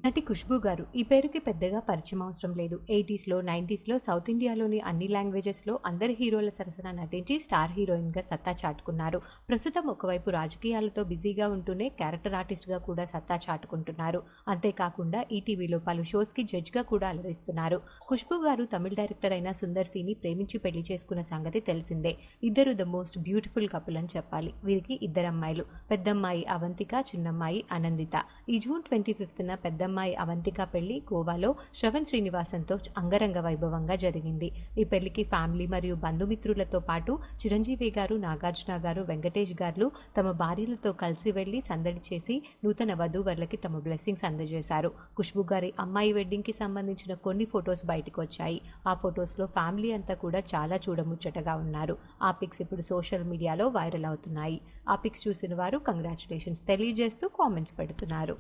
నటి ఖుష్బూ గారు ఈ పేరుకి పెద్దగా పరిచయం అవసరం లేదు. 80స్లో, 90స్లో సౌత్ ఇండియాలోని అన్ని లాంగ్వేజెస్‌లో అందరి హీరోల సరసన నటించి స్టార్ హీరోయిన్‌గా సత్తా చాటుకున్నారు. ప్రస్తుతం ఒకవైపు రాజకీయాలతో బిజీగా ఉంటూనే క్యారెక్టర్ ఆర్టిస్ట్‌గా కూడా సత్తా చాటుకుంటున్నారు. అంతేకాకుండా ఈటీవీలో పలు షోస్‌కి జడ్జ్‌గా కూడా అలరిస్తున్నారు. ఖుష్బూ గారు తమిళ డైరెక్టర్ అయిన సుందర్ సీని ప్రేమించి పెళ్లి చేసుకున్న సంగతి తెలిసిందే. ఇద్దరు ద మోస్ట్ బ్యూటిఫుల్ కపుల్ అని చెప్పాలి. వీరికి ఇద్దరమ్మాయిలు. పెద్దమ్మాయి అవంతిక, చిన్నమ్మాయి ఆనందిత. ఈ జూన్ 25న పెద్దమ్మాయి అవంతిక పెళ్లి గోవాలో శ్రవణ్ శ్రీనివాసన్తో అంగరంగ వైభవంగా జరిగింది. ఈ పెళ్లికి ఫ్యామిలీ మరియు బంధుమిత్రులతో పాటు చిరంజీవి గారు, నాగార్జున గారు, వెంకటేష్ గారు తమ భార్యలతో కలిసి వెళ్లి సందడి చేసి నూతన వధూవరులకి తమ బ్లెస్సింగ్స్ అందజేశారు. ఖుష్బూ గారి అమ్మాయి వెడ్డింగ్ కి సంబంధించిన కొన్ని ఫొటోస్ బయటకు వచ్చాయి. ఆ ఫొటోస్లో ఫ్యామిలీ అంతా కూడా చాలా చూడముచ్చటగా ఉన్నారు. ఆ పిక్స్ ఇప్పుడు సోషల్ మీడియాలో వైరల్ అవుతున్నాయి. ఆ పిక్స్ చూసిన వారు కంగ్రాచులేషన్స్ తెలియజేస్తూ కామెంట్స్ పెడుతున్నారు.